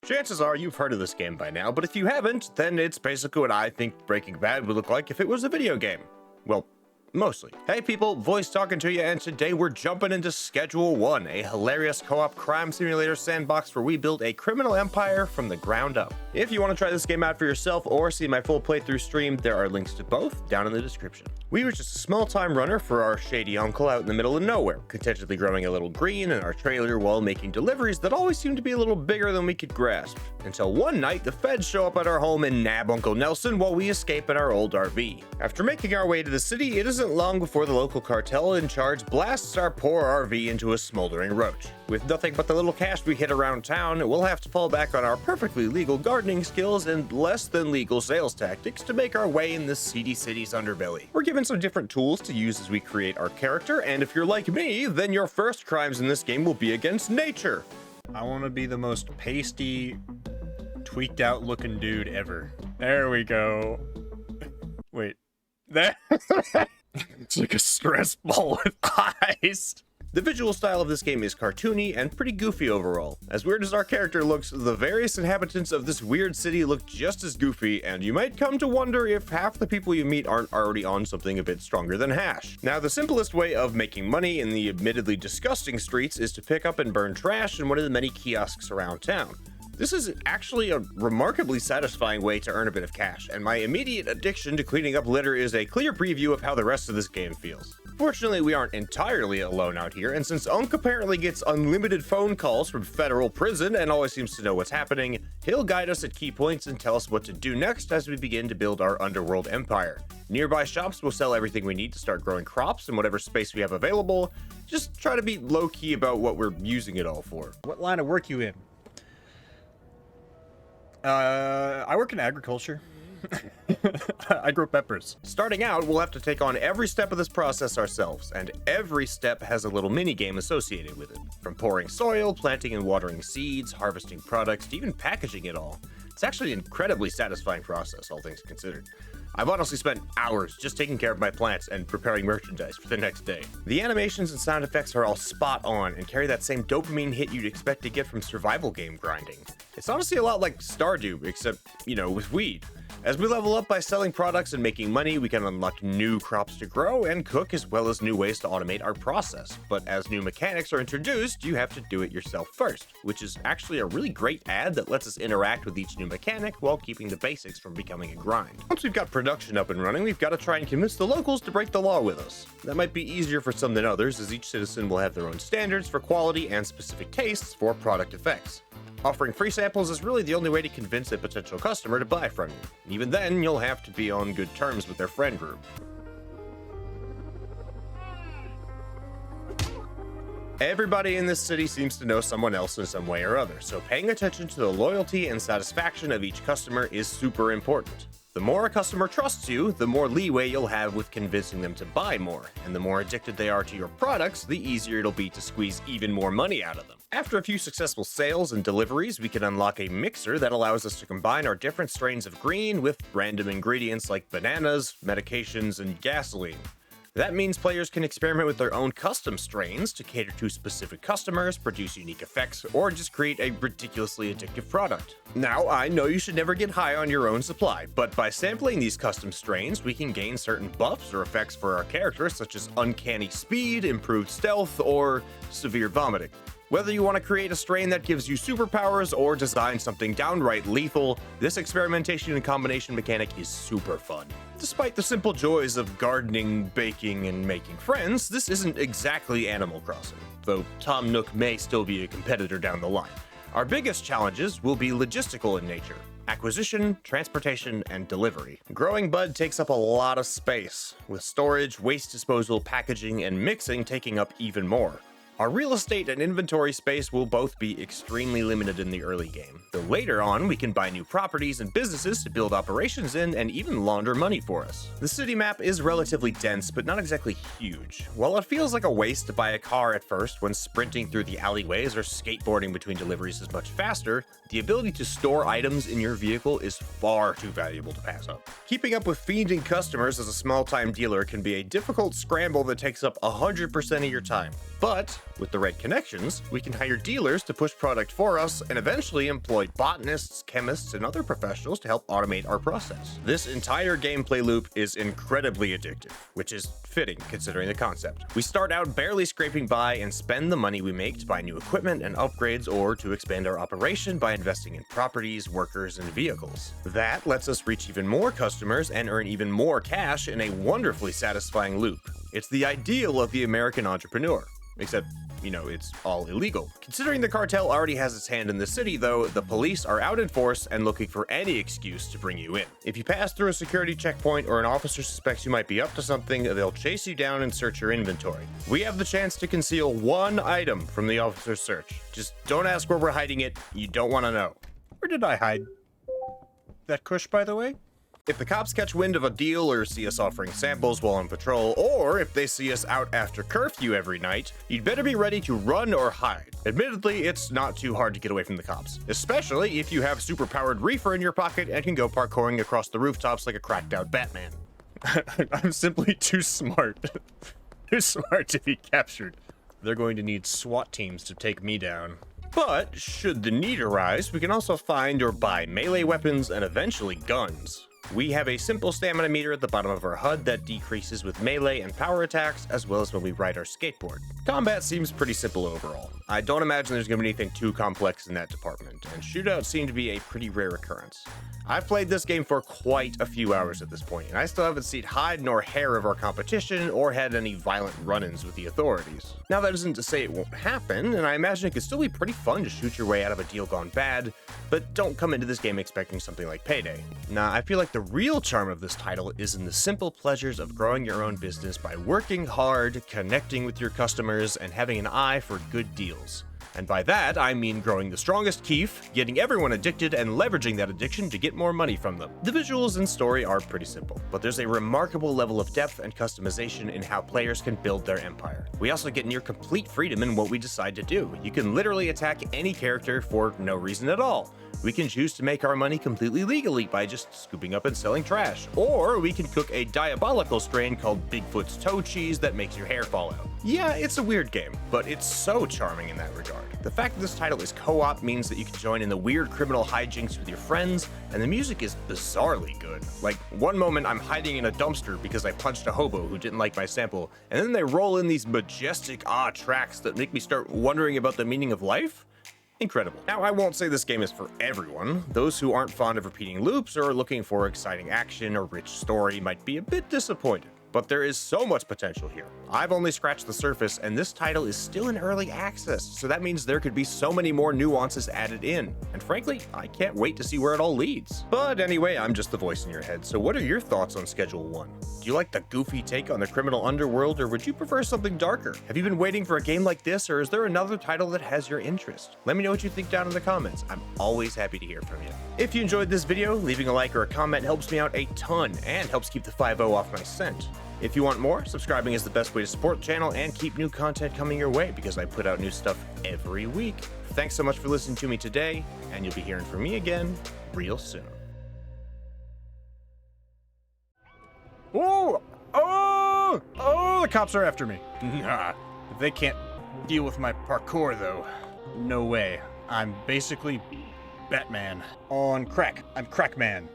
Chances are you've heard of this game by now, but if you haven't, then it's basically what I think Breaking Bad would look like if it was a video game. Well, mostly. Hey people, Voice talking to you, and today we're jumping into Schedule 1, a hilarious co-op crime simulator sandbox where we build a criminal empire from the ground up. If you want to try this game out for yourself or see my full playthrough stream, there are links to both down in the description. We were just a small-time runner for our shady uncle out in the middle of nowhere, contentedly growing a little green in our trailer while making deliveries that always seemed to be a little bigger than we could grasp. Until one night, the feds show up at our home and nab Uncle Nelson while we escape in our old RV. After making our way to the city, it isn't long before the local cartel in charge blasts our poor RV into a smoldering roach. With nothing but the little cash we hit around town, we'll have to fall back on our perfectly legal gardening skills and less than legal sales tactics to make our way in this seedy city's underbelly. We're given some different tools to use as we create our character, and if you're like me, then your first crimes in this game will be against nature. I want to be the most pasty, tweaked out looking dude ever. There we go. Wait. There. It's like a stress ball with eyes. The visual style of this game is cartoony and pretty goofy overall. As weird as our character looks, the various inhabitants of this weird city look just as goofy, and you might come to wonder if half the people you meet aren't already on something a bit stronger than hash. Now, the simplest way of making money in the admittedly disgusting streets is to pick up and burn trash in one of the many kiosks around town. This is actually a remarkably satisfying way to earn a bit of cash, and my immediate addiction to cleaning up litter is a clear preview of how the rest of this game feels. Fortunately, we aren't entirely alone out here, and since Unc apparently gets unlimited phone calls from federal prison and always seems to know what's happening, he'll guide us at key points and tell us what to do next as we begin to build our underworld empire. Nearby shops will sell everything we need to start growing crops in whatever space we have available. Just try to be low-key about what we're using it all for. What line of work you in? I work in agriculture. I grow peppers. Starting out, we'll have to take on every step of this process ourselves, and every step has a little mini-game associated with it. From pouring soil, planting and watering seeds, harvesting products, to even packaging it all. It's actually an incredibly satisfying process, all things considered. I've honestly spent hours just taking care of my plants and preparing merchandise for the next day. The animations and sound effects are all spot on and carry that same dopamine hit you'd expect to get from survival game grinding. It's honestly a lot like Stardew, except, you know, with weed. As we level up by selling products and making money, we can unlock new crops to grow and cook, as well as new ways to automate our process. But as new mechanics are introduced, you have to do it yourself first, which is actually a really great ad that lets us interact with each new mechanic while keeping the basics from becoming a grind. Once we've got production up and running, we've got to try and convince the locals to break the law with us. That might be easier for some than others, as each citizen will have their own standards for quality and specific tastes for product effects. Offering free samples is really the only way to convince a potential customer to buy from you. Even then, you'll have to be on good terms with their friend group. Everybody in this city seems to know someone else in some way or other, so paying attention to the loyalty and satisfaction of each customer is super important. The more a customer trusts you, the more leeway you'll have with convincing them to buy more, and the more addicted they are to your products, the easier it'll be to squeeze even more money out of them. After a few successful sales and deliveries, we can unlock a mixer that allows us to combine our different strains of green with random ingredients like bananas, medications, and gasoline. That means players can experiment with their own custom strains to cater to specific customers, produce unique effects, or just create a ridiculously addictive product. Now, I know you should never get high on your own supply, but by sampling these custom strains, we can gain certain buffs or effects for our characters, such as uncanny speed, improved stealth, or severe vomiting. Whether you want to create a strain that gives you superpowers or design something downright lethal, this experimentation and combination mechanic is super fun. Despite the simple joys of gardening, baking, and making friends, this isn't exactly Animal Crossing, though Tom Nook may still be a competitor down the line. Our biggest challenges will be logistical in nature: acquisition, transportation, and delivery. Growing bud takes up a lot of space, with storage, waste disposal, packaging, and mixing taking up even more. Our real estate and inventory space will both be extremely limited in the early game, though later on we can buy new properties and businesses to build operations in and even launder money for us. The city map is relatively dense, but not exactly huge. While it feels like a waste to buy a car at first when sprinting through the alleyways or skateboarding between deliveries is much faster, the ability to store items in your vehicle is far too valuable to pass up. Keeping up with fiending customers as a small-time dealer can be a difficult scramble that takes up 100% of your time, but With the right connections, we can hire dealers to push product for us and eventually employ botanists, chemists, and other professionals to help automate our process. This entire gameplay loop is incredibly addictive, which is fitting considering the concept. We start out barely scraping by and spend the money we make to buy new equipment and upgrades or to expand our operation by investing in properties, workers, and vehicles. That lets us reach even more customers and earn even more cash in a wonderfully satisfying loop. It's the ideal of the American entrepreneur. Except, you know, it's all illegal. Considering the cartel already has its hand in the city, though, the police are out in force and looking for any excuse to bring you in. If you pass through a security checkpoint or an officer suspects you might be up to something, they'll chase you down and search your inventory. We have the chance to conceal one item from the officer's search. Just don't ask where we're hiding it. You don't want to know. Where did I hide that kush, by the way? If the cops catch wind of a deal or see us offering samples while on patrol, or if they see us out after curfew every night, you'd better be ready to run or hide. Admittedly, it's not too hard to get away from the cops, especially if you have super-powered reefer in your pocket and can go parkouring across the rooftops like a cracked-out Batman. I'm simply too smart. Too smart to be captured. They're going to need SWAT teams to take me down. But should the need arise, we can also find or buy melee weapons and eventually guns. We have a simple stamina meter at the bottom of our HUD that decreases with melee and power attacks, as well as when we ride our skateboard. Combat seems pretty simple overall. I don't imagine there's going to be anything too complex in that department, and shootouts seem to be a pretty rare occurrence. I've played this game for quite a few hours at this point, and I still haven't seen hide nor hair of our competition or had any violent run-ins with the authorities. Now that isn't to say it won't happen, and I imagine it could still be pretty fun to shoot your way out of a deal gone bad, but don't come into this game expecting something like Payday. Nah, I feel like the real charm of this title is in the simple pleasures of growing your own business by working hard, connecting with your customers, and having an eye for good deals. And by that, I mean growing the strongest keef, getting everyone addicted, and leveraging that addiction to get more money from them. The visuals and story are pretty simple, but there's a remarkable level of depth and customization in how players can build their empire. We also get near complete freedom in what we decide to do. You can literally attack any character for no reason at all. We can choose to make our money completely legally by just scooping up and selling trash. Or we can cook a diabolical strain called Bigfoot's toe cheese that makes your hair fall out. Yeah, it's a weird game, but it's so charming in that regard. The fact that this title is co-op means that you can join in the weird criminal hijinks with your friends, and the music is bizarrely good. Like, one moment I'm hiding in a dumpster because I punched a hobo who didn't like my sample, and then they roll in these majestic, tracks that make me start wondering about the meaning of life? Incredible. Now, I won't say this game is for everyone. Those who aren't fond of repeating loops or are looking for exciting action or rich story might be a bit disappointed. But there is so much potential here. I've only scratched the surface, and this title is still in early access, so that means there could be so many more nuances added in. And frankly, I can't wait to see where it all leads. But anyway, I'm just the voice in your head, so what are your thoughts on Schedule 1? Do you like the goofy take on the criminal underworld, or would you prefer something darker? Have you been waiting for a game like this, or is there another title that has your interest? Let me know what you think down in the comments. I'm always happy to hear from you. If you enjoyed this video, leaving a like or a comment helps me out a ton and helps keep the 5-0 off my scent. If you want more, subscribing is the best way to support the channel and keep new content coming your way because I put out new stuff every week. Thanks so much for listening to me today, and you'll be hearing from me again real soon. Oh! Oh! Oh, the cops are after me. Nah, they can't deal with my parkour, though. No way. I'm basically Batman. On crack. I'm Crackman.